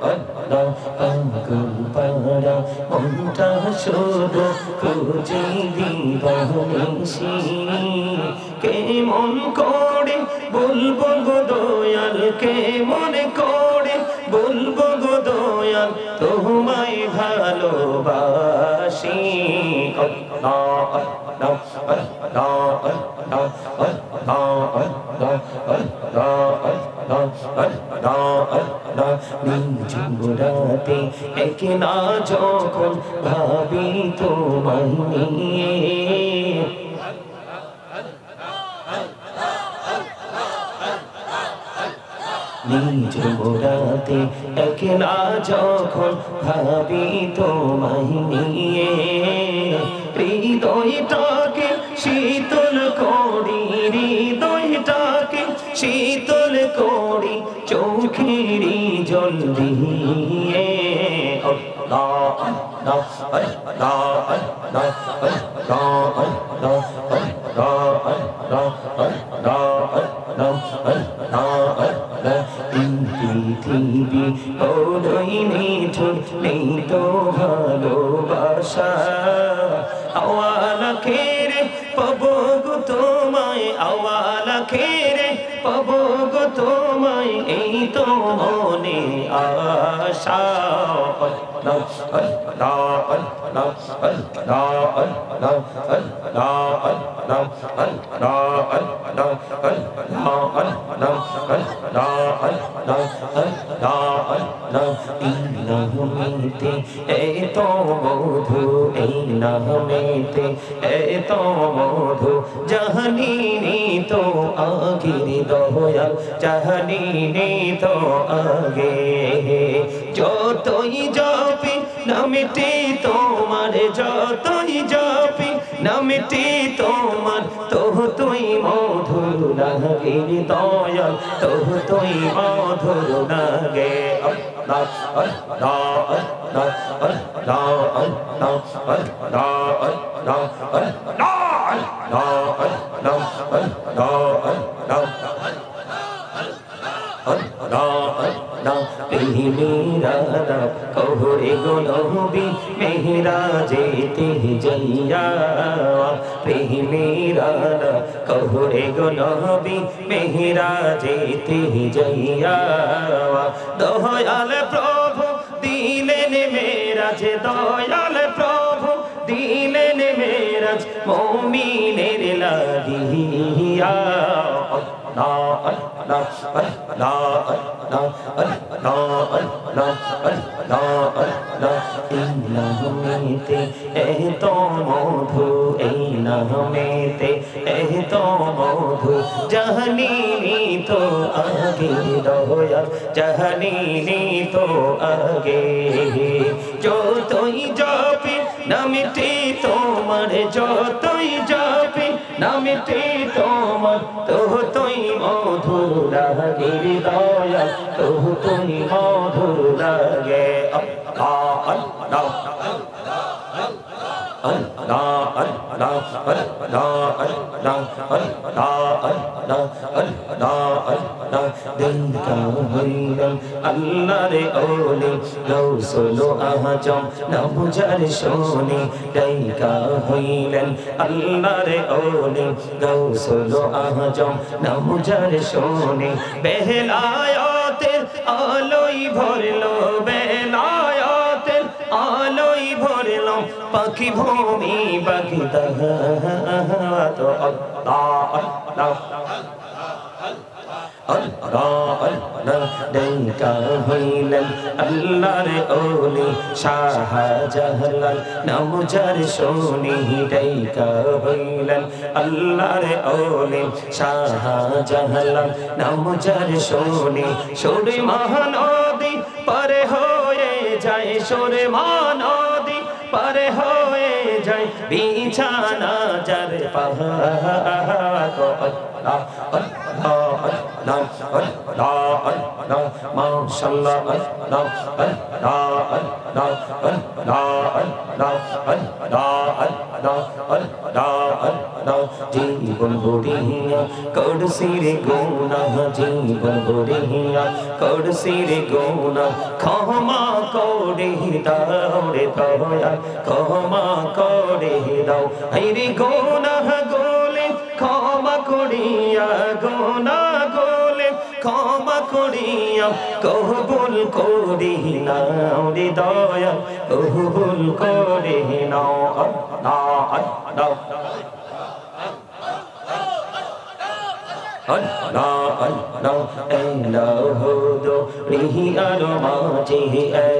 আল্লাহ আঙ্গুল পাড়া মনটা শুধু খুঁজে দিবানিশি কেমন করে বলবো গো দয়াল কেমন করে বলবো গো দয়াল তোমায় ভালোবাসি আল্লাহ আল্লাহ আল্লাহ আল্লাহ আল্লাহ আল্লাহ নিঝুমরাতে একলা যখন ভাবি তোমায় নিয়ে নিঝুমরাতে একলা যখন ভাবি তোমায় নিয়ে হৃদয়টাকে শীতল করি হৃদয়টাকে শীতল করি চোখেরই জল দিয়ে আল্লাহ আল্লাহ আল্লাহ আল্লাহ আল্লাহ আল্লাহ আল্লাহ আল্লাহ আল্লাহ পৃথিবী বড়ই নিঠুর নেই তো ভালোবাসা আওয়ালা খেরে পাবো গো তোমায় আওয়ালা খেরে পাবো গো তোমায় এই তো মনে আশা আল্লাহ আল্লাহ আল্লাহ আল্লাহ আল্লাহ আল্লাহ আল্লাহ আল্লাহ আল্লাহ আল্লাহ এই নামেতে এত মধু এই নামেতে এত মধু জাহানিনি তো আগে দয়াল জাহানিনি তো আগে যতই জপি নামেতে তোমার যতই জপি নামেতে তোমার তুই মধুর লাগে দয়াল তুই মধুর লাগে আল্লাহ আল্লাহ আল্লাহ আল্লাহ আল্লাহ আল্লাহ আল্লাহ আল্লাহ আল্লাহ মেহরা কহরে গো নবী মেহরা যেতে যাইয়া মেহরা কহরে গো নবী মেহরা যেতে যাইয়া দয়াল প্রভু দিলেন মেরাজ দয়াল প্রভু দিলেন মেরাজ মুমিনের লাগিয়া আল্লাহ আল্লাহ আল্লাহ আল্লাহ আল্লাহ আল্লাহ আল্লাহ এই নামেতে এত মধু এই নামেতে এত মধু জাহানিনি তো আগে দয়াল জাহানিনি তো আগে যতই জপি নামেতে তোমার যতই জপি নামেতে তোমার তুই মধুর লাগে দয়াল তুই মধুর লাগে আল্লাহ আল্লাহ আল্লাহ আল্লাহ আল্লাহ আল্লাহ আল্লাহ আল্লাহ আল্লাহ আল্লাহ দেখা হইলাম আল্লাহর ওলি গৌসুল আজম নাম যার শুনি দেখা হইলেন আল্লাহর ওলি গৌসুল আজম নাম যার শুনি বেলায়েতের আলোই ভরলো বেলায়েতের আলোই ভরলো পাখি ভূমি পাখি তো আল্লাহ আল্লাহ আল্লাহ আল্লাহ দেখা হইলেন আল্লাহর ওলি শাহজালাল নাম যার শুনি দেখা হইলেন আল্লাহর ওলি শাহজালাল নাম যার শুনি সুরে মহানদী পারে হয়ে যায় সুরে মহানদী পারে হয়ে যায় বিছানা যার পাহাড় মাশাআল্লাহ আল্লাহ আল্লাহ আল্লাহ আল্লাহ আল্লাহ আল্লাহ জীবন গড়িয়া করছি রে গুনাহ জীবন গড়িয়া করছি রে গুনাহ করে দাও রে দয়াল ক্ষমা করে দাও আইরে গুনাহ গোলে ক্ষমা করিয়া গুনাহ গোলে ক্ষমা করিয়া কবুল করি নাও রে দয়াল কবুল করে নাও আল্লাহ আল্লাহ Allah Allah Elohodo Rihi aromaje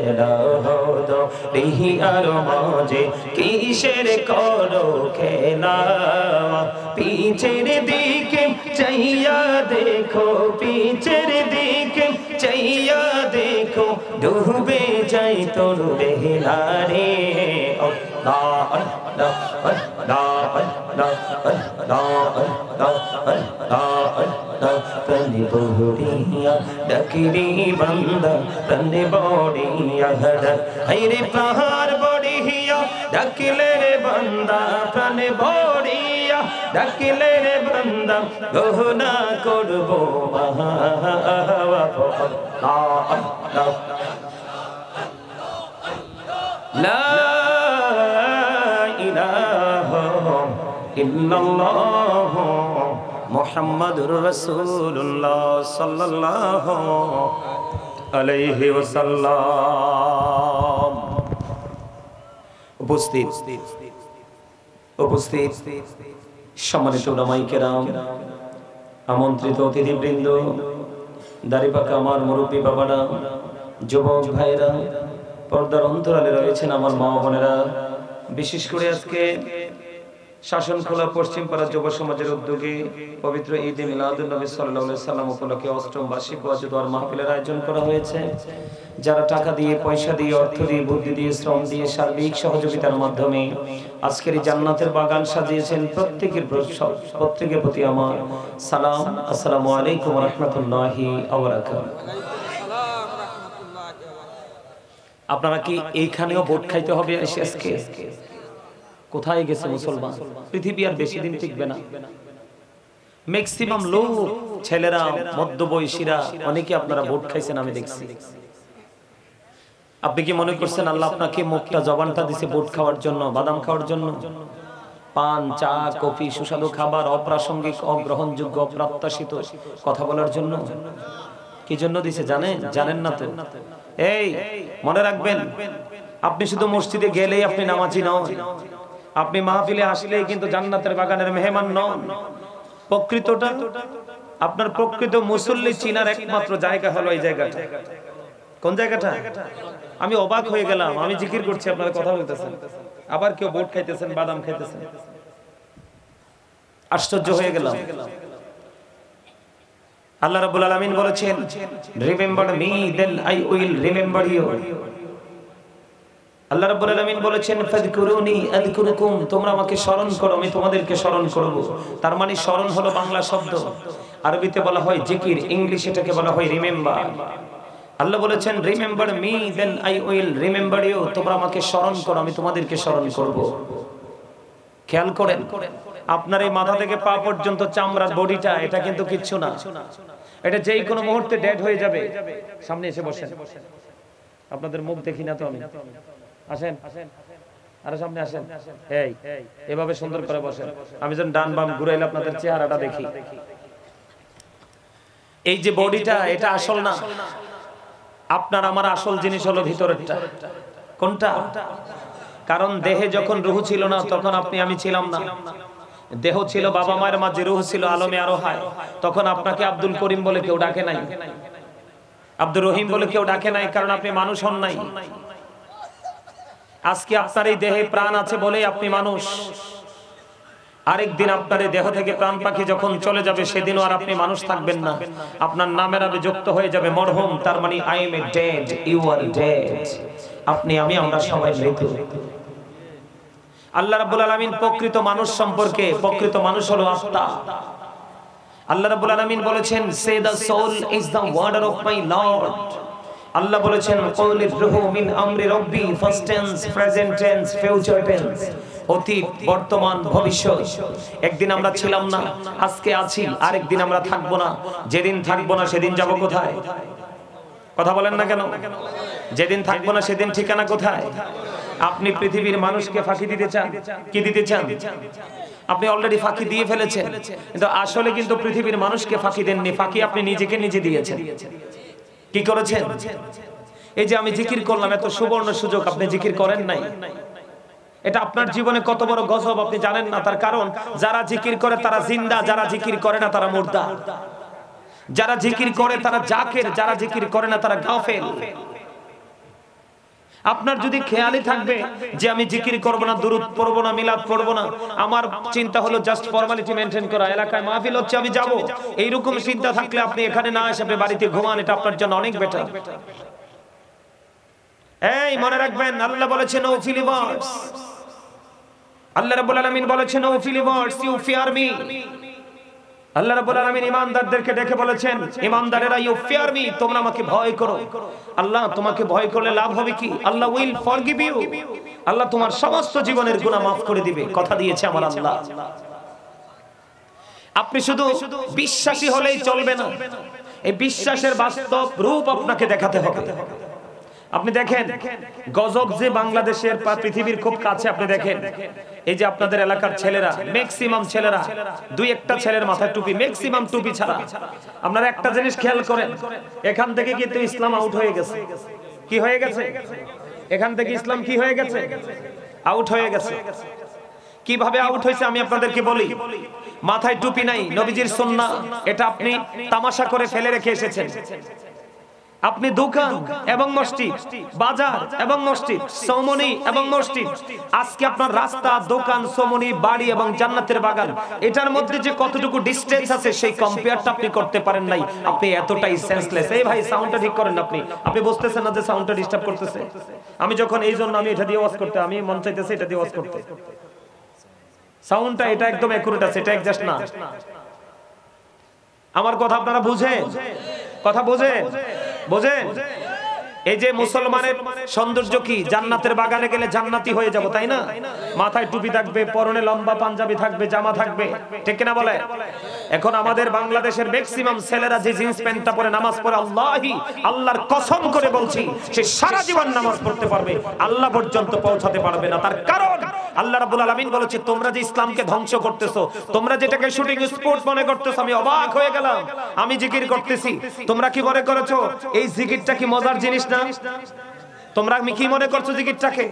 Elohodo Rihi aromaje Kishere koro khela Picher dike chaiya dekho Picher dike chaiya dekho Dube jai tor behla re Allah Allah Allah Allah Allah Allah Prane bodiya dakiri banda prane bodiya hada aire prahar bodiya dakile re banda prane bodiya dakile re banda gohna korbo mahawa Allah la ilaha illallah মুহাম্মাদুর রাসূলুল্লাহ সাল্লাল্লাহু আলাইহি ওয়াসাল্লাম। উপস্থিত সম্মানিত উলামায়ে কেরাম, আমন্ত্রিত অতিথিবৃন্দ, দাড়িপাকা আমার মুরব্বী বাবারা, যুবক ভাইরা, পর্দার অন্তরালে রয়েছেন আমার মা বোনেরা, বিশেষ করে আজকে শাসনখোলা পশ্চিমপাড়া যুব সমাজের উদ্যোগে পবিত্র ঈদে মিলাদুন নবী সাল্লাল্লাহু আলাইহি সাল্লাম উপলক্ষে অষ্টম বার্ষিক ওয়াজ দোয়ার মাহফিলের আয়োজন করা হয়েছে। যারা টাকা দিয়ে, পয়সা দিয়ে, অর্থ দিয়ে, বুদ্ধি দিয়ে, শ্রম দিয়ে, সার্বিক সহযোগিতার মাধ্যমে আজকের এই জান্নাতের বাগান সাজিয়েছেন, প্রত্যেকের প্রতি আমার সালাম। আসসালামু আলাইকুম ওয়া রাহমাতুল্লাহি ওয়া বারাকাতুহু। আপনারা কি এইখানেও ভোট খাইতে হবে আজকে? কোথায় গেছে মুসলমান? পৃথিবী আর বেশি দিন টিকবে না। ম্যাক্সিমাম লোক, ছেলেরা, মধ্যবয়সীরা, অনেকে আপনারা ভোট খাইছেন আমি দেখছি। আপনি কি মনে করছেন আল্লাহ আপনাকে মুখটা, জবানটা দিছে ভোট খাওয়ার জন্য, বাদাম খাওয়ার জন্য? পান, চা, কফি, সুস্বাদু খাবার, অপ্রাসঙ্গিক, অগ্রহণযোগ্য, অপ্রত্যাশিত কথা বলার জন্য? কি জন্য দিছে জানেন না তো? এই মনে রাখবেন, আপনি শুধু মসজিদে গেলেই আপনি নামাজি নন, আপনি মাহফিলে আসলেই কিন্তু জান্নাতের বাগানের মেহমান নন। প্রকৃতটা, আপনার প্রকৃত মুসল্লি চিনার একমাত্র জায়গা হলো এই জায়গাটা। কোন জায়গাটা? আমি অবাক হয়ে গেলাম, আমি জিকির করছি, আপনারা কথা বলতেছেন, আবার কেউ ভোট খাইতেছেন, বাদাম খাইতেছেন। আশ্চর্য হয়ে গেলাম। আল্লাহ রাব্বুল আলামিন বলেছেন, remember me then I will remember you. আল্লাহ রাব্বুল আলামিন বলেছেন, ফাযকুরুনি আযকুরুকুম, তোমরা আমাকে স্মরণ করো, আমি তোমাদেরকে স্মরণ করব। তার মানে স্মরণ হলো বাংলা শব্দ, আরবিতে বলা হয় জিকির, ইংলিশে এটাকে বলা হয় রিমেম্বার। আল্লাহ বলেছেন, remember me then I will remember you, তোমরা আমাকে স্মরণ করো, আমি তোমাদেরকে স্মরণ করব। খেয়াল করেন, আপনার এই মাথা থেকে পা পর্যন্ত চামড়ার বডিটা, এটা কিন্তু কিচ্ছু না, এটা যেই কোনো মুহূর্তে ডেড হয়ে যাবে। সামনে এসে বসেন, আপনাদের মুখ দেখি না তো আমি। আসেন, আরে সামনে আসেন, এই এভাবে সুন্দর করে বসেন, আমি যেন ডান বাম ঘুরাইলে আপনাদের চেহারাটা দেখি। এই যে বডিটা, এটা আসল না, আপনার আমার আসল জিনিস হলো ভিতরেরটা। কোনটা? কারণ দেহে যখন রূহ ছিল না, তখন আপনি আমি ছিলাম না। দেহ ছিল বাবা মায়ের মাঝে, রূহ ছিল আলমে আরোহায়। তখন আপনাকে আব্দুল করিম বলে কেউ ডাকে নাই, আব্দুর রহিম বলে কেউ ডাকে নাই, কারণ আপনি মানুষ হন নাই। আজকে আপনার এই দেহে প্রাণ আছে বলেই আপনি মানুষ। আরেকদিন আপনার এই দেহ থেকে প্রাণ পাখি যখন চলে যাবে, সেদিনও আর আপনি মানুষ থাকবেন না, আপনার নামের আবে যুক্ত হয়ে যাবে মরহুম। তার মানে I am a dead, you are dead. আপনি আমি, আমরা সবাই মৃত। আল্লাহ রাব্বুল আলামিন প্রকৃত মানুষ সম্পর্কে, প্রকৃত মানুষ হলো আত্মা। আল্লাহ রাব্বুল আলামিন বলেছেন, say the soul is the warder of my Lord. আল্লাহ বলেছেন, কওলির রূহু মিন আমরি রাব্বি, first tense, present tense, future tense, অতীত, বর্তমান, ভবিষ্যৎ। একদিন আমরা ছিলাম না, আজকে আছি, আরেকদিন আমরা থাকবো না। যেদিন থাকবো না সেদিন যাব কোথায়? কথা বলেন না কেন? যেদিন থাকবো না সেদিন ঠিকানা কোথায়? আপনি পৃথিবীর মানুষকে ফাঁকি দিতে চান? কি দিতে চান? আপনি অলরেডি ফাঁকি দিয়ে ফেলেছেন, কিন্তু আসলে কিন্তু পৃথিবীর মানুষকে ফাঁকি দেননি, ফাঁকি আপনি নিজেকে নিজে দিয়েছেন। কি করেছেন? এই যে আমি জিকির করলাম, এত সুবর্ণ সুযোগ, আপনি জিকির করেন নাই। এটা আপনার জীবনে কত বড় গজব আপনি জানেন না। তার কারণ যারা জিকির করে তারা জিন্দা, যারা জিকির করে না তারা মুর্দা। যারা জিকির করে তারা জাকির, যারা জিকির করে না তারা গাফেল। আপনার যদি খেয়ালই থাকবে যে আমি জিকির করব না, দুরূদ পড়ব না, মিলাদ পড়ব না, আমার চিন্তা হলো জাস্ট ফর্মালিটি মেইনটেইন করা, এলাকায় মাহফিল হচ্ছে আমি যাব, এইরকম চিন্তা থাকলে আপনি এখানে না এসে আপনি বাড়িতে ঘুমান, এটা আপনার জন্য অনেক বেটার। এই মনে রাখবেন, আল্লাহ বলেছেন ও ফিলিভার্স, আল্লাহ রাব্বুল আলামিন বলেছেন ও ফিলিভার্স ইউ ফিয়ার মি। আল্লাহ রাব্বুল আলামিন ঈমানদারদেরকে ডেকে বলেছেন, ঈমানদারেরা ইউ ফিয়ার মি, তোমরা আমাকে ভয় করো। আল্লাহ তোমাকে ভয় করলে লাভ হবে কি? আল্লাহ উইল ফরগিভ ইউ, আল্লাহ তোমার সমস্ত জীবনের গুনাহ মাফ করে দিবে, কথা দিয়েছে আমার আল্লাহ। আপনি শুধু বিশ্বাসী হলেই চলবে না, এই বিশ্বাসের বাস্তব রূপ আপনাকে দেখাতে হবে। আপনি দেখেন গজব যে বাংলাদেশের বা পৃথিবীর খুব কাছে, আপনি দেখেন এই যে আপনাদের এলাকার ছেলেরা, ম্যাক্সিমাম ছেলেরা, দুই একটা ছেলের মাথায় টুপি, ম্যাক্সিমাম টুপি ছাড়া। আপনারা একটা জিনিস খেয়াল করেন, এখান থেকে কিন্তু ইসলাম আউট হয়ে গেছে। কি হয়ে গেছে? এখান থেকে ইসলাম কি হয়ে গেছে? আউট হয়ে গেছে। কিভাবে আউট হয়েছে আমি আপনাদেরকে বলি। মাথায় টুপি নাই, নবীজির সুন্নাহ, এটা আপনি তামাশা করে ফেলে রেখে এসেছেন। আপনি দোকান এবং মসজিদ, বাজার এবং মসজিদ, সমনি এবং মসজিদ, আজকে আপনার রাস্তা, দোকান, সমনি, বাড়ি এবং জান্নাতের বাগান, এটার মধ্যে যে কতটুকু ডিসটেন্স আছে সেই কম্পেয়ারটা আপনি করতে পারেন নাই। আপনি এতটাই সেন্সলেস। এই ভাই সাউন্ডটা ঠিক করেন। আপনি বুঝতেছেন না যে সাউন্ডটা ডিস্টার্ব করতেছে? আমি যখন এই জন্য আমি এটা দিয়ে ওয়াজ করতে, আমি মন চাইতেছে এটা দিয়ে ওয়াজ করতে। সাউন্ডটা এটা একদম একুরেট আছে, এটা অ্যাডজাস্ট না। আমার কথা আপনারা বুঝেন? কথা বোঝেন? বোঝেন? এই যে মুসলমানের সৌন্দর্য কি? জান্নাতের বাগানে গেলে জান্নাতি হয়ে যাব, তাই না? মাথায় টুপি থাকবে, পরনে লম্বা পাঞ্জাবি থাকবে, জামা থাকবে, ঠিক কিনা বলে? এখন আমাদের বাংলাদেশের ম্যাক্সিমাম ছেলেরা যে জিন্স প্যান্টটা পরে নামাজ পড়ে, আল্লাহি, আল্লাহর কসম করে বলছি, সে সারা জীবন নামাজ পড়তে পারবে, আল্লাহ পর্যন্ত পৌঁছাতে পারবে না। তার কারণ আল্লাহ রাব্বুল আলামিন বলেছে, তোমরা যে ইসলামকে ধ্বংস করতেছো, তোমরা যেটাকে শুটিং স্পট মনে করতেছো, আমি অবাক হয়ে গেলাম। আমি জিকির করতেছি, তোমরা কি মনে করেছো এই জিকিরটা কি মজার জিনিস না? তোমরা কি মনে করছো জিকিরটাকে?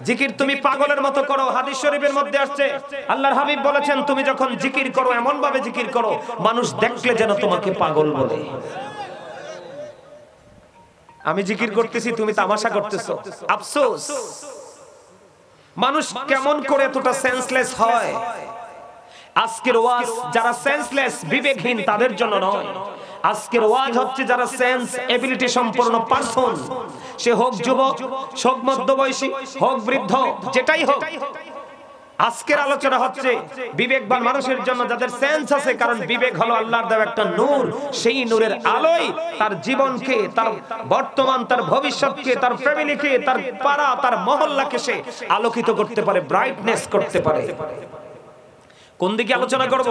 জিকির তুমি পাগলের মতো করো। হাদিস শরীফের মধ্যে আসছে, আল্লাহর হাবিব বলেছেন, তুমি যখন জিকির করো এমন ভাবে জিকির করো মানুষ দেখলে যেন তোমাকে পাগল বলে। আমি জিকির করতেছি, তুমি তামাশা করতেছো। আফসোস, মানুষ কেমন করে এতটা সেন্সলেস হয়? আজকের ওয়াজ যারা সেন্সলেস, বিবেকহীন, তাদের জন্য নয়। আজকের ওয়াজ হচ্ছে যারা সেন্স এবিলিটি সম্পন্ন পারসন, সে হোক যুবক, হোক মধ্যবয়সী, হোক বৃদ্ধ, যেটাই হোক। আজকের আলোচনা হচ্ছে বিবেকবান মানুষের জন্য, যাদের সেন্স আছে। কারণ বিবেক হলো আল্লাহর দেওয়া একটা নূর, সেই নূরের আলোয় তার জীবনকে, তার বর্তমান, তার ভবিষ্যৎকে, তার ফ্যামিলিকে, তার পাড়া, তার মহল্লাকে সে আলোকিত করতে পারে, ব্রাইটনেস করতে পারে। কোন দিকে আলোচনা করব?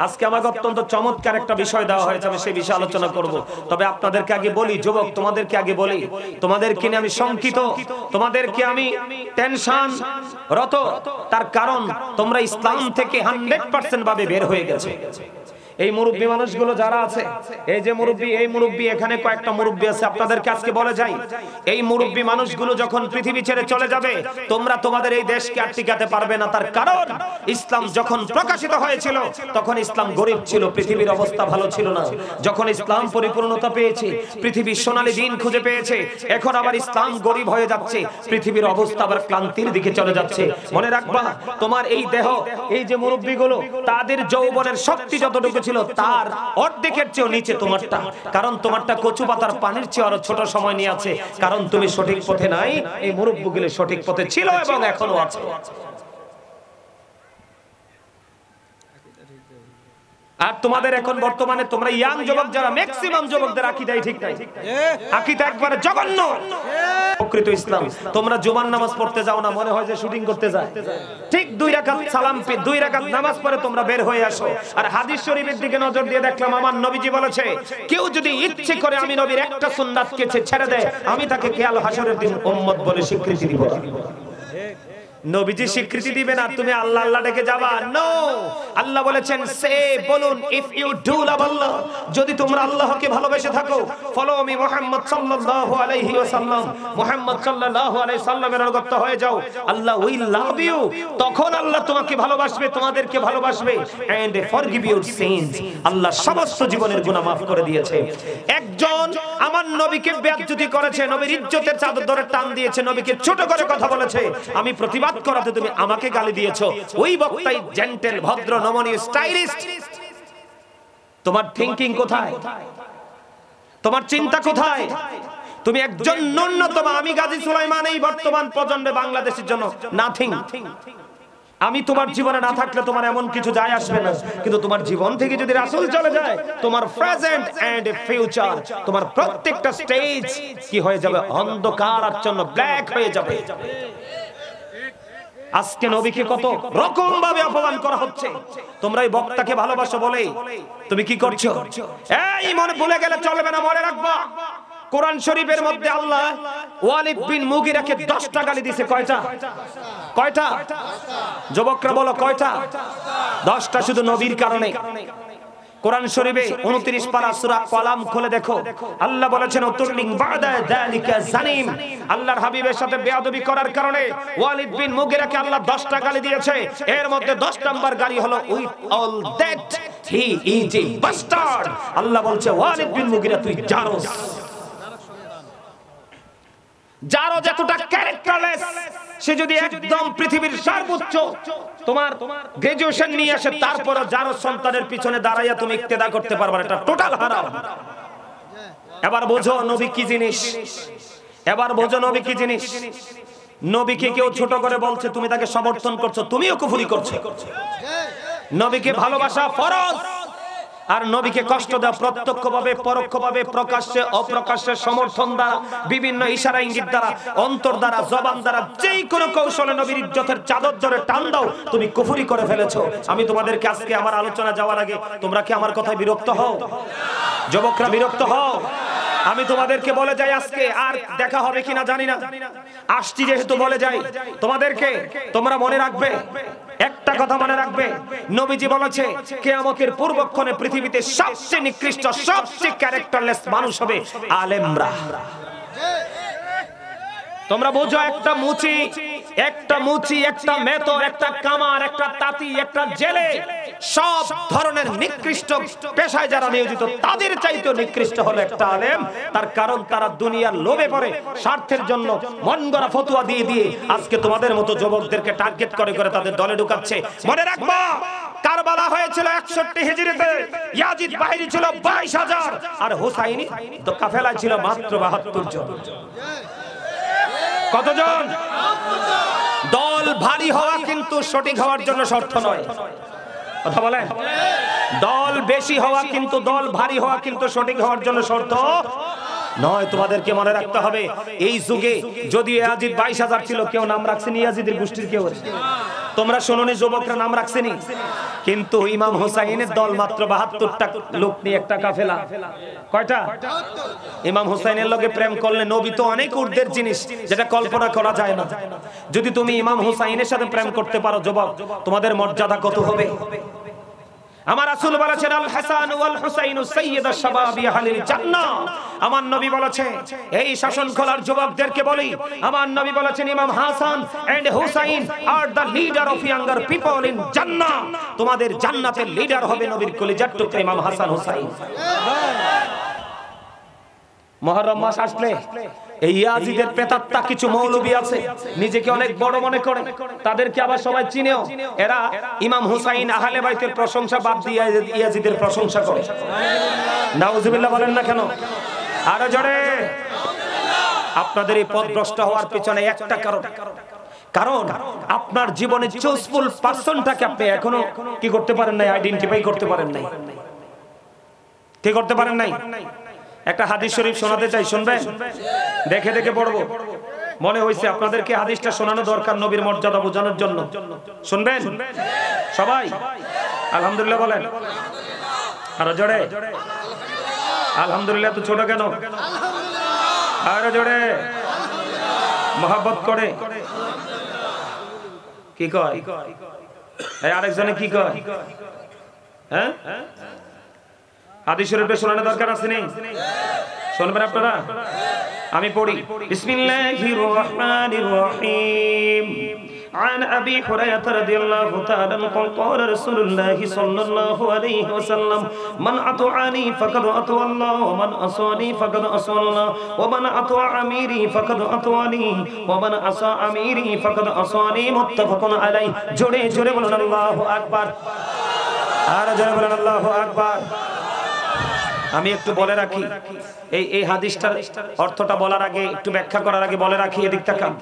আজকে আমাকে অত্যন্ত চমৎকার একটা বিষয় দেওয়া হয়েছে, আমি সেই বিষয়ে আলোচনা করব। তবে আপনাদেরকে আগে বলি, যুবক, তোমাদেরকে আগে বলি, তোমাদেরকে নিয়ে আমি শঙ্কিত, তোমাদেরকে আমি টেনশন রত। তার কারণ তোমরা ইসলাম থেকে 100% ভাবে বের হয়ে গেছে। এই মুরব্বী মানুষগুলো যারা আছে, এই যে মুরব্বী, এই মুরব্বী, এখানে কয়েকটা মুরব্বী আছে, আপনাদেরকে আজকে বলে যাই, এই মুরব্বী মানুষগুলো যখন পৃথিবী ছেড়ে চলে যাবে, তোমরা তোমাদের এই দেশকে আর টিকাতে পারবে না। তার কারণ ইসলাম যখন প্রকাশিত হয়েছিল তখন ইসলাম গরিব ছিল, পৃথিবীর অবস্থা ভালো ছিল না। যখন ইসলাম পরিপূর্ণতা পেয়েছে, পৃথিবী সোনালী দিন খুঁজে পেয়েছে, এখন আবার ইসলাম গরিব হয়ে যাচ্ছে, পৃথিবীর অবস্থা আবার ক্লান্তির দিকে চলে যাচ্ছে। মনে রাখবা, তোমার এই দেহ, এই যে মুরব্বীগুলো, তাদের যৌবনের শক্তি যতটুকু ছিল তার অর্ধেকের চেয়ে নিচে তোমারটা। কারণ তোমারটা কচু পাতার পানির চেয়ে আরো ছোট সময় নিয়ে আছে। কারণ তুমি সঠিক পথে নাই, এই মুরব্বীগুলো সঠিক পথে ছিল এবং এখনো আছে। আর তোমাদের এখন বর্তমানে তোমরা ইয়াং যুবক যারা, ম্যাক্সিমাম যুবকদের আকীদাই ঠিক নাই, আকীদা একবারে জঘন্য। প্রকৃত ইসলাম। তোমরা জুমার নামাজ পড়তে যাও না, মনে হয় যে শুটিং করতে যায়। ঠিক 2 রাকাত সালাম পে 2 রাকাত নামাজ পড়ে তোমরা বের হয়ে আসো। আর হাদিস শরীফের দিকে নজর দিয়ে দেখলাম আমার নবীজি বলেছে, কেউ যদি ইচ্ছে করে আমি নবীর একটা সুন্নাতকে ছেড়ে দেয়, আমি তাকে কিয়াল হাসরের দিন উম্মত বলে স্বীকৃতি দিব। নবীজি স্বীকৃতি দিবে না, তুমি আল্লাহ আল্লাহ ডেকে যাবা? নো। আল্লাহ বলেছেন, সে বলুন, ইফ ইউ ডু লাভ আল্লাহ, যদি তোমরা আল্লাহকে ভালোবেসে থাকো, ফলো মি মুহাম্মদ সাল্লাল্লাহু আলাইহি ওয়াসাল্লাম, মুহাম্মদ সাল্লাল্লাহু আলাইহি সাল্লামের অনুগত হয়ে যাও, আল্লাহ উইল লাভ ইউ। তখন আল্লাহ তোমাকে ভালোবাসবে, তোমাদেরকে ভালোবাসবে, এন্ড ফরগিভ ইউর সিনস। আল্লাহ সমস্ত জীবনের গুনাহ maaf করে দিয়েছে। একজন আমার নবীকে বেয়াদবি করেছে, নবীর ইজ্জতের চাদর ধরে টান দিয়েছে, নবীকে ছোট করে কথা বলেছে, আমি প্রতিবাদ করাতে তুমি আমাকে গালি দিয়েছো। ওই বক্তাই জেন্টেল, ভদ্র, নমনীয়, স্টাইলিস্ট। তোমার থিংকিং কোথায়? তোমার চিন্তা কোথায়? তুমি একজন ন্যূনতম, আমি গাজী সুলাইমান এই বর্তমান প্রজন্মে বাংলাদেশের জন্য নাথিং। আমি তোমার জীবনে না থাকলে তোমার এমন কিছু যায় আসবে না, কিন্তু তোমার জীবন থেকে যদি রাসূল চলে যায়, তোমার প্রেজেন্ট এন্ড ফিউচার, তোমার প্রত্যেকটা স্টেজ কি হয়ে যাবে? অন্ধকার আচ্ছন্ন, ব্ল্যাক হয়ে যাবে। আজকে নবীকে কত রকম ভাবে অপমান করা হচ্ছে। তোমরা এই বক্তাকে ভালোবাসো বলে তুমি কি করছো? এই মনে ভুলে গেলে চলবে না, মনে রাখবা কোরআন শরীফের মধ্যে আল্লাহ ওয়ালিদ বিন মুগিরাকে 10টা গালি দিয়েছে। কয়টা? কয়টা? যুবকরা বলো কয়টা? 10টা শুধু নবীর কারণে। কোরআন শরীফে 29 পারা সূরা কলাম খুলে দেখো, আল্লাহ বলেছেন উতুল্লিং বাদা যালিকা জানিম। আল্লাহর হাবিবের সাথে বেয়াদবি করার কারণে ওয়ালিদ বিন মুগিরাকে আল্লাহ 10টা গালি দিয়েছে। এর মধ্যে 10 নাম্বার গালি হলো with all that he is a bastard. আল্লাহ বলছে ওয়ালিদ বিন মুগিরা তুই জারস। জারস এতটা ক্যারেক্টারলেস, সে যদি একদম পৃথিবীর সর্বোচ্চ তোমার গ্রাজুয়েশন নিয়ে আসে, তারপরও যার সন্তানের পিছনে দাঁড়াইয়া তুমি ইক্তেদা করতে পারবে না, এটা টোটাল হারাম। এবার বোঝো নবী কি জিনিস, এবার বোঝো নবী কি জিনিস। নবীকে কেউ ছোট করে বলছে, তুমি তাকে সমর্থন করছো, তুমিও কুফরি করছো। নবীকে ভালোবাসা ফরজ, আর নবীকে কষ্ট দেওয়া প্রত্যক্ষভাবে, পরোক্ষভাবে, প্রকাশ্যে, অপ্রকাশ্যে, সমর্থন দ্বারা, বিভিন্ন ইশারা ইঙ্গিত দ্বারা, অন্তর দ্বারা, জবান দ্বারা, যেই কোনো কৌশলে নবীর ইজ্জতের চাদর ধরে টান দাও, তুমি কুফরি করে ফেলেছো। আমি তোমাদেরকে আজকে আমার আলোচনা যাওয়ার আগে, তোমরা কি আমার কথায় বিরক্ত হও? যুবকরা বিরক্ত হও? আমি তোমাদেরকে বলে যাই, আজকে আর দেখা হবে কিনা জানি না, আসছি যেহেতু বলে যাই তোমাদেরকে, তোমরা মনে রাখবে, একটা কথা মনে রাখবে, নবীজি বলেছে কিয়ামতের পূর্বক্ষণে পৃথিবীতে সবচেয়ে নিকৃষ্ট, সবচেয়ে ক্যারেক্টারলেস মানুষ হবে আলেমরা। তোমরা বুঝো, একটা মুচি, একটা মেথর, একটা কামার, একটা তাঁতি, একটা জেলে, সব ধরনের নিকৃষ্ট পেশায় যারা নিয়োজিত, তাদের চাইতেও নিকৃষ্ট হলো একটা আলেম। তার কারণ তারা দুনিয়ার লোভে পড়ে, স্বার্থের জন্য মন গড়া ফতোয়া দিয়ে দিয়ে আজকে তোমাদের মতো যুবকদেরকে টার্গেট করে করে তাদের দলে ঢুকাচ্ছে। মনে রাখবা, কারবালা হয়েছিল 61 হিজরিতে, ইয়াজিদ বাহিনী ছিল 22,000, আর হুসাইনি তো কাফেলা ছিল মাত্র 72 জন। কতজন? দল ভারী হওয়া কিন্তু সঠিক হওয়ার জন্য শর্ত নয়। কথা বলেন, দল বেশি হওয়া কিন্তু, দল ভারী হওয়া কিন্তু সঠিক হওয়ার জন্য শর্ত নয়। তোমাদেরকে মনে রাখতে হবে, এই যুগে যদি ইয়াজিদ 22,000 ছিল, কেউ নাম রাখছেনি ইয়াজিদের গোষ্ঠীর? কেউ? তোমরা শোনোনি যুবকরা নাম রাখছেনি? কিন্তু ইমাম হুসাইনের দল মাত্র 72টা লোক নিয়ে একটা কাফেলা। কয়টা? ইমাম হুসাইনের লগে প্রেম করলে নবী তো অনেক ঊর্ধ্বের জিনিস, যেটা কল্পনা করা যায় না। যদি তুমি ইমাম হুসাইনের সাথে প্রেম করতে পারো যুবক, তোমাদের মর্যাদা কত হবে। আমার রাসূল বলেছেন আল হাসান ওয়াল হুসাইন সাইয়্যিদুশ শাবাবি আহলিল জান্নাহ। আমার নবী বলেছেন, এই শাসন খোলার যুবকদেরকে বলি, আমার নবী বলেছেন Imam Hasan and Husain are the leader of younger people in জান্নাহ। তোমাদের জান্নাতের লিডার হবে নবীর কলিজার টুকরা ইমাম হাসান হুসাইন। মুহররম মাস আসলে এই ইয়াজিদের প্রেতাত্মা কিছু মৌলবী আছে, নিজেকে অনেক বড় মনে করে, তাদেরকে আবার সবাই চিনেও। এরা ইমাম হুসাইন আহলে বাইতের প্রশংসা বাদ দিয়ে ইয়াজিদের প্রশংসা করে। নাউজুবিল্লাহ বলেন না কেন? আরো জোরে। আপনাদের এই পথভ্রষ্ট হওয়ার পিছনে একটা কারণ আপনার জীবনে চুজফুল পারসনটাকে আপনি এখনো কি করতে পারেন নাই, আইডেন্টিফাই করতে পারেন নাই। কি করতে পারেন নাই? একটা হাদিস শরীফ শোনাতে চাই, শুনবেন? দেখে দেখে পড়বো। মনে হয়েছে আপনাদেরকে হাদিসটা শোনানো দরকার নবীর মর্যাদা বোঝানোর জন্য। শুনবেন সবাই? আলহামদুলিল্লাহ বলেন। আরো জোরে আলহামদুলিল্লাহ। তো ছোট কেন? আরো জোরে মহব্বত করে। কি কয়? আরেকজনে কি কয়? হ্যাঁ, হাদিস শরীফে শোনানো দরকার আছে নেই? শুনবেন আপনারা? আমি পড়ি। বিসমিল্লাহির রহমানির রহিম। عن أبي هريرة رضي الله تعالى عنه قال رسول الله صلى الله عليه وسلم من أطاعني فقد أطاع الله ومن عصاني فقد عصى الله ومن أطاع أميري فقد أطاعني ومن عصى أميري فقد عصاني متفق عليه। জোরে জোরে বলুন আল্লাহু আকবার। আর জোরে বলুন আল্লাহু আকবার। আমি একটু বলে রাখি, এই হাদিসটার অর্থটা বলার আগে, একটু ব্যাখ্যা করার আগে বলে রাখি, এদিক তাকান।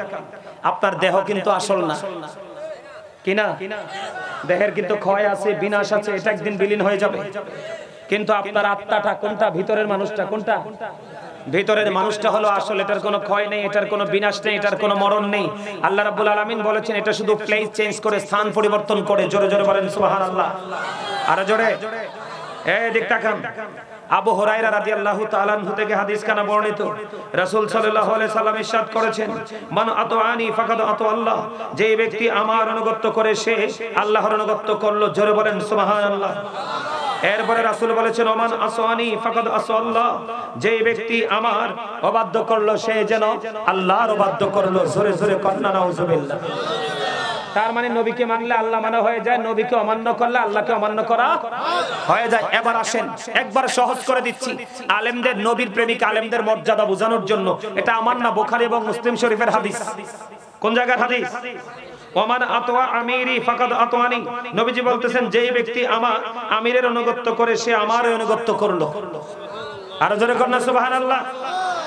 আপনার দেহ কিন্তু আসল না, কি না? দেহের কিন্তু ক্ষয় আছে, বিনাশ আছে, এটা একদিন বিলীন হয়ে যাবে। কিন্তু আপনার আত্মাটা কোনটা? ভিতরের মানুষটা কোনটা? ভিতরের মানুষটা হলো আসল। এটার কোনো ক্ষয় নেই, এটার কোনো বিনাশ নেই, এটার কোনো মরণ নেই। আল্লাহ রাব্বুল আলামিন বলেছেন এটা শুধু প্লেস চেঞ্জ করে, স্থান পরিবর্তন করে। জোরে জোরে বলেন সুবহানাল্লাহ। আর জোরে এই দিক তাকান। আবু হুরায়রা রাদিয়াল্লাহু তাআলা আনহু থেকে হাদিস খানা বর্ণিত, রাসূল সাল্লাল্লাহু আলাইহি সাল্লাম ইরশাদ করেছেন, মান আতাআনি ফাকাদ আতা আল্লাহ, যে ব্যক্তি আমার আনুগত্য করে সে আল্লাহর আনুগত্য করলো। জোরে বলেন সুবহানাল্লাহ। এরপরে রাসূল বলেছেন, ওমান আসানি ফাকাদ আসা আল্লাহ, যে ব্যক্তি আমার অবাধ্য করলো সে যেন আল্লাহর অবাধ্য করলো। জোরে জোরে কন্না নাউজুবিল্লাহ। তার মানে নবীকে মানলে আল্লাহ মানা হয়ে যায়, নবীকে অমান্য করলে আল্লাহকে অমান্য করা হয়ে যায়। এবার আসেন, একবার সহজ করে দিচ্ছি আলেমদের, নবীর প্রেমিক আলেমদের মর্যাদা বোঝানোর জন্য। এটা আমার না, বুখারী এবং মুসলিম শরীফের হাদিস। কোন জায়গার হাদিস? ওমান আতওয়া আমিরি ফাকাদ আতওয়ানি, নবীজি বলতেছেন যে ব্যক্তি আমার আমিরের অনুগত্য করে সে আমারই অনুগত্য করলো। আর জোরে কন্না সুবহানাল্লাহ।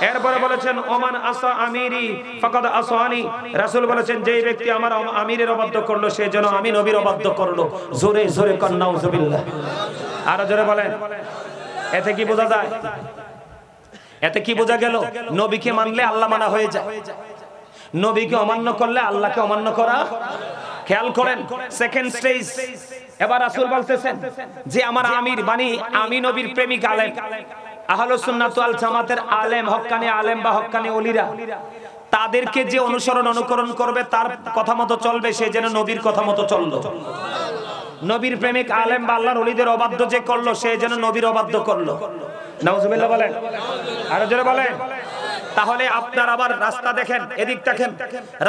এরপরে বলেছেন ওমান আসা আমিরি ফাকাদ আসানি, রাসূল বলেছেন যে ব্যক্তি আমার আমিরের অবাধ্য করলো সে যেন আমি নবীর অবাধ্য করলো। জোরে জোরে কন্না নাউজুবিল্লাহ। আর জোরে বলেন। এতে কি বোঝা যায়? এতে কি বোঝা গেল? নবীকে মানলে আল্লাহ মানা হয়ে যায়, নবীকে অমান্য করলে আল্লাহকে অমান্য করা। খেয়াল করেন সেকেন্ড স্টেজ। এবার রাসূল বলতেছেন যে আমার আমির মানে আমি নবীর প্রেমিক আলেম, আহলুস সুন্নাত ওয়াল জামাতের আলেম, হক্কানি আলেম বা হক্কানি ওলিরা, তাদেরকে যে অনুসরণ অনুকরণ করবে, তার কথা মতো চলবে, সে যেন নবীর কথা মতো চললো। নবীর প্রেমিক আলেম বা আল্লাহর ওলিদের অবাধ্য যে করলো সে যেন নবীর অবাধ্য করলো। নাউজুবিল্লাহ বলেন। আর জোরে বলেন। তাহলে আপনার আবার রাস্তা দেখেন, এদিক দেখেন,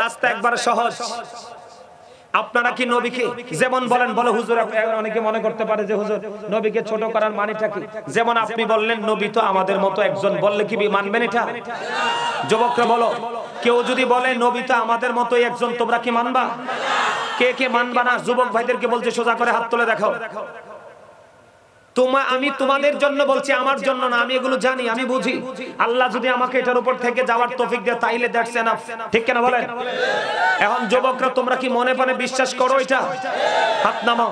রাস্তা একবার সহজ। আপনারা কি নবীকে যেমন বলেন, বলে হুজুর, অনেকে মনে করতে পারে যে হুজুর নবীকে ছোট করার মানেটা কি? যেমন আপনি বললেন নবী তো আমাদের মতো একজন, বললে কি মানবেন এটা? যুবকরা বলো, কেউ যদি বলে নবী তো আমাদের মতোই একজন, তোমরা কি মানবা? কে কে মানবা না? যুবক ভাইদেরকে বলছে সোজা করে হাত তুলে দেখাও। আমি তোমাদের জন্য বলছি, আমার জন্য না। আমি এগুলো জানি, আমি বুঝি। আল্লাহ যদি আমাকে এটার উপর থেকে যাওয়ার তৌফিক দেয় তাইলে দ্যাটস এনাফ। ঠিক কেন বলেন? এখন যুবকরা তোমরা কি মনে মনে বিশ্বাস করো এটা? হাত নামাও,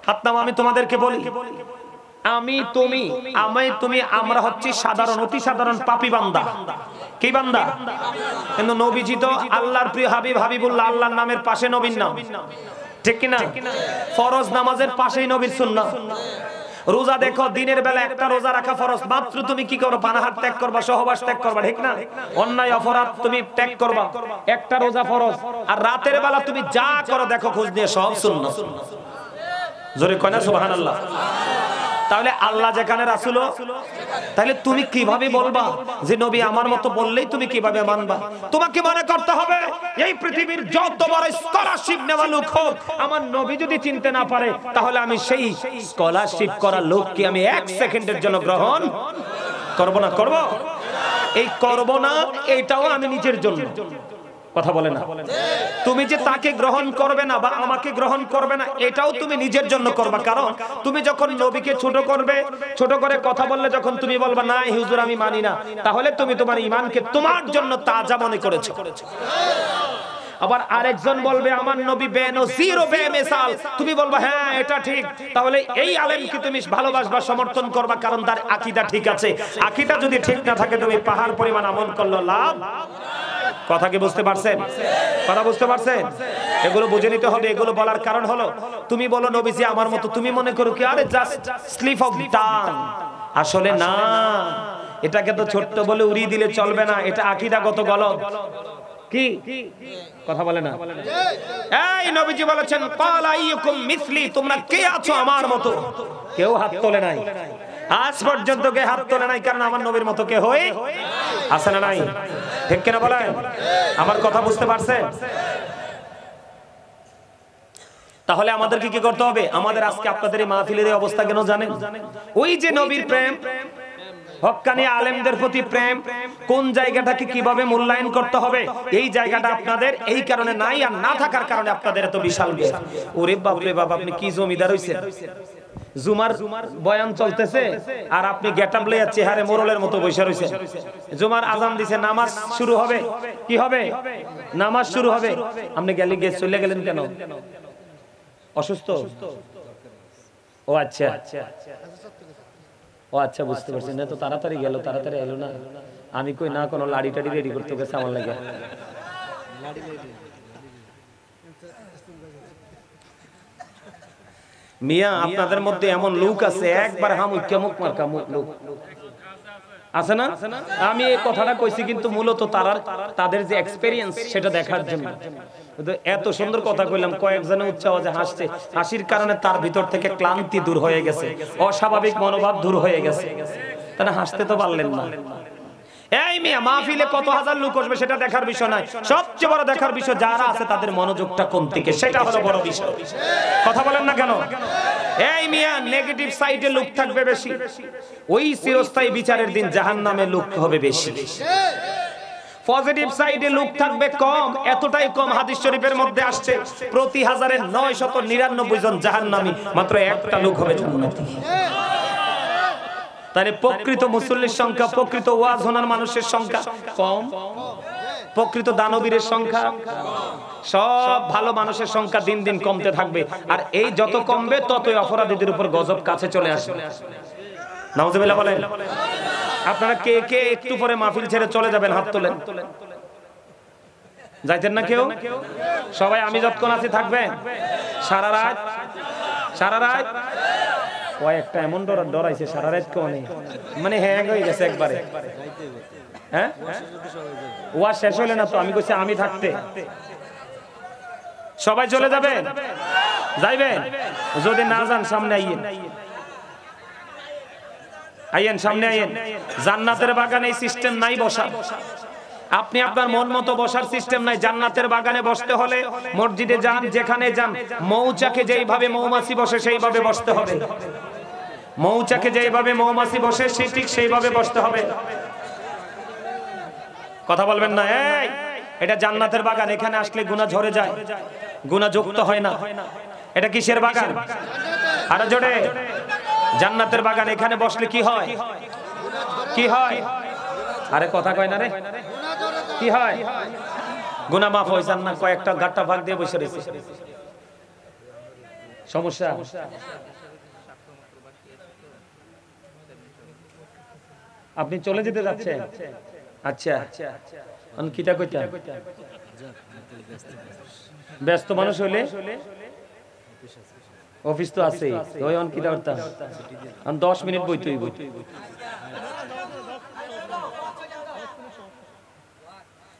হাত নামাও। আমি তোমাদেরকে বলি, আমি তুমি আমরা হচ্ছি সাধারণ, অতি সাধারণ পাপী বান্দা। কি বান্দা? কিন্তু নবীজি তো আল্লাহর প্রিয় হাবিব, হাবিবুল্লাহ, আল্লাহর নামের পাশে নবীর নাম। ঠিক কিনা? ফরজ নামাজের পাশেই নবীর সুন্নাহ। রোজা দেখো, দিনের বেলা একটা রোজা রাখা ফরজ, মাত্র তুমি কি করো? পানাহার ত্যাগ করবা, সহবাস ত্যাগ করবা, ঠিক না? অন্যায় অপরাধ তুমি ত্যাগ করবা, একটা রোজা ফরজ। আর রাতের বেলা তুমি যা করো দেখো খোঁজ নিয়ে, সব সুন্নাহ। জোরে কয় না সুবহানাল্লাহ। তাহলে আল্লাহ যেখানে রাসূল, তাহলে তুমি কিভাবে বলবা যে নবী আমার মতো? বললেই তুমি কিভাবে মানবা? তোমাকে মনে করতে হবে এই পৃথিবীর যত বড় স্কলারশিপ নেওয়া লোক হোক, আমার নবী যদি চিনতে না পারে তাহলে আমি সেই স্কলারশিপ করা লোককে আমি এক সেকেন্ডের জন্য গ্রহণ করব না। করব? এই করব না, এটাও আমি নিজের জন্য। কথা বলে না? তুমি যে তাকে গ্রহণ করবে না বা আমাকে গ্রহণ করবে না, এটাও তুমি নিজের জন্য করবা। কারণ তুমি যখন নবীকে ছোট করবে, ছোট করে কথা বললে যখন তুমি বলবা না হুজুর আমি মানি না, তাহলে তুমি তোমার ঈমানকে তোমার জন্য তাজা মনে করেছো। আবার আরেকজন বলবে আমার নবী বেনজির ও বেমিসাল, তুমি বলবা হ্যাঁ এটা ঠিক, তাহলে এই আলেমকে তুমি ভালোবাসবা, সমর্থন করবা, কারণ তার আকীদা ঠিক আছে। আকীদা যদি ঠিক না থাকে তুমি পাহাড় পরিমাণ আমল করলো লাভ কথা কি বুঝতে পারছেন? কথা বুঝতে পারছেন? এগুলো বুঝে নিতে হবে। এগুলো বলার কারণ হলো, তুমি বলো নবীজি আমার মতো, তুমি মনে করো কি আরে জাস্ট স্লিপ অফ টাং। আসলে না, এটাকে তো ছোট্ট বলে উড়িয়ে দিলে চলবে না, এটা আকীদাগত গলত। কি কথা বলে না? এই নবীজি বলেছেন ক্বালা আইয়ুকুম মিসলি, তোমরা কে আছো আমার মতো? কেউ হাত তোলে নাই, আজ পর্যন্ত কে হাত তোলে নাই, কারণ আমার নবীর মতো কে হই আছে না নাই? ঠিক কিনা বলেন? আমার কথা বুঝতে পারছেন? তাহলে আমাদেরকে কি করতে হবে? আমাদের আজকে আপনাদের এই মাহফিলের এই অবস্থা কেন জানেন? ওই যে নবীর প্রেম, হক্কানি আলেমদের প্রতি প্রেম, কোন জায়গাটাকে কিভাবে মূল্যায়ন করতে হবে, এই জায়গাটা আপনাদের এই কারণে নাই, আর না থাকার কারণে আপনাদের এত বিশাল জ্ঞান। ওরে বাপ রে বাপ, আপনি কি জমিদার হইছেন? জুমার বয়ান চলতেছে আর আপনি গেটআপ লইয়া চেহারে মোরলের মতো বসে রইছেন। জুমার আজান দিছে, নামাজ শুরু হবে, কি হবে? নামাজ শুরু হবে, আপনি গেলে গিয়ে চলে গেলেন কেন? অসুস্থ? ও আচ্ছা, ও আচ্ছা, বুঝতে পারছি। না তো তাড়াতাড়ি গেল, তাড়াতাড়ি এলো না। আমি কই না, কোনো লাড়ি টাড়ি রেডি করতে গেছে আমার লাগে। মিয়া আপনাদের মধ্যে এমন লোক আছে, একবার হামুক মার্কা লোক আছে না? আমি এই কথাটা কইছি কিন্তু মূলত তাদের যে এক্সপেরিয়েন্স সেটা দেখার জন্য। এত সুন্দর কথা কইলাম, কয়েকজনে উচ্চ আওয়াজে হাসছে, হাসির কারণে তার ভিতর থেকে ক্লান্তি দূর হয়ে গেছে, অস্বাভাবিক মনোভাব দূর হয়ে গেছে। তারা হাসতে তো পারলেন না। এই মিয়া, মাহফিলে কত হাজার লোক আসবে সেটা দেখার বিষয় নয়, সবচেয়ে বড় দেখার বিষয় যারা আছে তাদের মনোযোগটা কোন দিকে, সেটা হলো বড় বিষয়। কথা বলেন না কেন? এই মিয়া, নেগেটিভ সাইডে লোক থাকবে বেশি, ওই চিরস্থায়ী বিচারের দিন জাহান্নামে লোক হবে বেশি। পজিটিভ সাইডে লোক থাকবে কম, এতটাই কম হাদিস শরীফের মধ্যে আসছে প্রতি 1999 জন জাহান্নামী, মাত্র একটা লোক হবে জান্নাতি। তাহলে প্রকৃত মুসল্লির সংখ্যা, প্রকৃত ওয়াজ শোনার মানুষের সংখ্যা কম, প্রকৃত দানবীরের সংখ্যা, সব ভালো মানুষের সংখ্যা দিন দিন কমতে থাকবে। আর এই যত কমবে ততই অপরাধীদের উপর গজব কাছে চলে আসবে। নাউজুবিল্লাহ বলেন। আপনারা কে কে একটু পরে মাহফিল ছেড়ে চলে যাবেন? হাত তোলেন। যাইতেন না কেউ? সবাই আমি যতক্ষণ আছি থাকবেন সারা রাত? সারা রাত? কয়েকটা এমন ডরাইছে সারা রাত, কোনে মানে হ্যাং হয়ে গেছে একবারে। হ্যাঁ, ওয়াজ শেষ হইলে না তো, আমি কইছি আমি থাকতে। সবাই চলে যাবেন? যাইবেন? যদি না যান সামনে আইয়েন, আইয়েন, সামনে আইয়েন। জান্নাতের বাগানে এই সিস্টেম নাই বসা, আপনি আপনার মন মতো বসার সিস্টেম নাই। জান্নাতের বাগানে বসতে হলে মসজিদে যান, যেখানে যান, মৌচাকে যেইভাবে মৌমাছি বসে সেইভাবে বসতে হবে। মৌচাকে যেইভাবে মৌমাছি বসে ঠিক সেইভাবে বসতে হবে। কথা বলবেন না। এই, এটা জান্নাতের বাগান, এখানে আসলে গুনাহ ঝরে যায়, গুনাহ যুক্ত হয় না। এটা কিসের বাগান? আরো জোরে। জান্নাতের বাগান, এখানে বসলে কি হয়? কি হয়? আরে কথা কয় না রে, কি হয়? গুনাহ মাফ হয়। জান্নাত কয়েকটা গাট্টা ভাগ দিয়ে বসে রয়েছে, সমস্যা। আপনি চলে যেতে যাচ্ছেন? আচ্ছা, কিটা কইতা? ব্যস্ত মানুষ হইলে অফিস তো আছে, ওই অন কিটা করতাম 10 মিনিট বইতেই বই।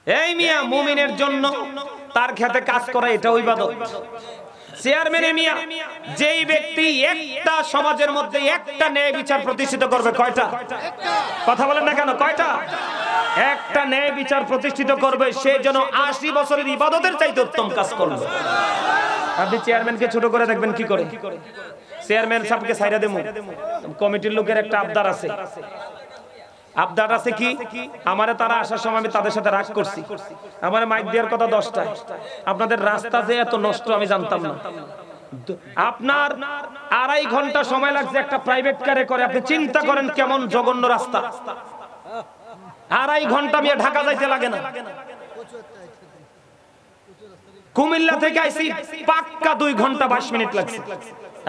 এই মিয়া, মুমিনের জন্য তার খেতে কাজ করা এটাও ইবাদত। চেয়ারম্যান মিয়া, যেই ব্যক্তি একটা সমাজের মধ্যে একটা ন্যায় বিচার প্রতিষ্ঠিত করবে, কয়টা? কথা বলেন না কেন? কয়টা? একটা ন্যায় বিচার প্রতিষ্ঠিত করবে, সে যেন 80 বছরের ইবাদতের চাইতে উত্তম কাজ করবে। আপনি চেয়ারম্যানকে ছোট করে দেখবেন কি করে? চেয়ারম্যান সাহেবকে ছাইরা দেবো, কমিটির লোকের একটা আবদার আছে। আবদার আছে কি? আমারে তারা আসার সময় আমি তাদের সাথে রাগ করছি, আমার মাইক দেওয়ার কথা 10টায়। আপনাদের রাস্তা যে এত নষ্ট আমি জানতাম না। আপনার 2.5 ঘন্টা সময় লাগছে একটা প্রাইভেট কারে করে। আপনি চিন্তা করেন কেমন জঘন্য রাস্তা। 2.5 ঘন্টা আমি ঢাকা যাইতে লাগে না। কুমিল্লা থেকে আইছি পাক্কা 2 ঘন্টা 22 মিনিট লাগছে।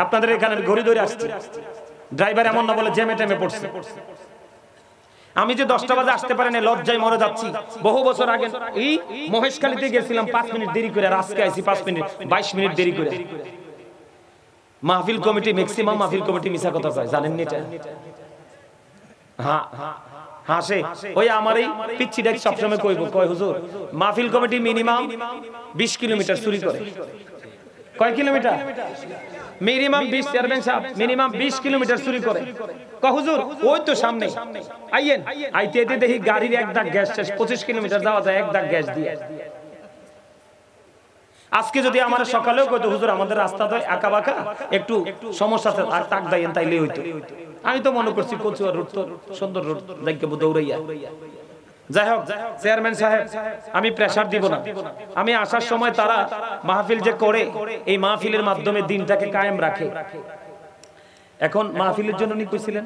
আপনাদের এখানে ঘড়ি ধরে আসছে। ড্রাইভার এমন না বলে জ্যামে ট্যামে পড়ছে। আমি যে 10টা বাজে আসতে পারি না, লজ্জায় মরে যাচ্ছি। বহু বছর আগে এই মহেশখালীতে গেছিলাম 5 মিনিট দেরি করে, আর আজকে আইছি 5 মিনিট 22 মিনিট দেরি করে। মাহফিল কমিটি, ম্যাক্সিমাম মাহফিল কমিটি মিছা কথা কয়, জানেন নি এটা? হ্যাঁ হাসে। ওই আমার এই পিচ্ছিটা সবসময় কয় হুজুর মাহফিল কমিটি মিনিমাম 20 কিলোমিটার চুরি করে। কয় কিলোমিটার? মিনিমাম 20। চেয়ারম্যান সাহেব মিনিমাম 20 কিলোমিটার চুরি করে। কয় হুজুর ওই তো সামনে আইয়েন, আইতে আইতে দেখি গাড়ির এক দাগ গ্যাস শেষ। 25 কিলোমিটার যাওয়া যায় এক দাগ গ্যাস দিয়ে। আজকে যদি আমার সকালেও কইতো হুজুর আমাদের রাস্তা তো একা বাঁকা, একটু সমস্যা আছে, আর তাক দাইয়েন, তাইলে হইতো। আমি তো মনে করছি কচুয়া রোড তো সুন্দর রোড, দেখে দৌড়াইয়া। যাই হোক চেয়ারম্যান সাহেব, আমি প্রেসার দিব না। আমি আসার সময় তারা মাহফিল যে করে, এই মাহফিলের মাধ্যমে দিনটাকে কায়েম রাখে। এখন মাহফিলের জন্য নি কইছিলেন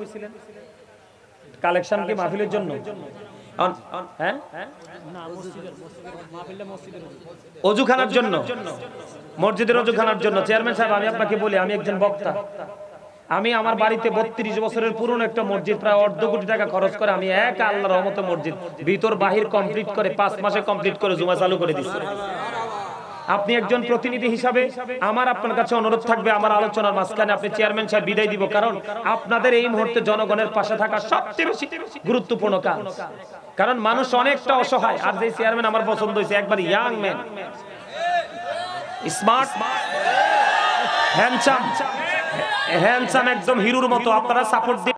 কালেকশন কি মাহফিলের জন্য? হ্যাঁ অজুখানার জন্য, মসজিদের অজুখানার জন্য। চেয়ারম্যান সাহেব আমি আপনাকে বলি, আমি একজন বক্তা। আমি আমার বাড়িতে 32 বছরের পুরনো একটা মসজিদ, প্রায় 1.5 কোটি টাকা খরচ করে আমি এক আল্লাহর রহমতে মসজিদ ভিতর বাহির কমপ্লিট করে 5 মাসে কমপ্লিট করে জুমা চালু করে দিচ্ছি। আপনি একজন প্রতিনিধি হিসাবে আমার আপনার কাছে অনুরোধ থাকবে, আমার আলোচনার মাঝখানে আপনি চেয়ারম্যান সাহেব বিদায় দিব, কারণ আপনাদের এই মুহূর্তে জনগণের পাশে থাকা সবচেয়ে বেশি গুরুত্বপূর্ণ কাজ। কারণ মানুষ অনেকটা অসহায়। আর যে চেয়ারম্যান আমার পছন্দ হয়েছে, একবার ইয়াং ম্যান, স্মার্ট, হ্যান্ডসাম, একদম হিরোর মতো। আপনারা সাপোর্ট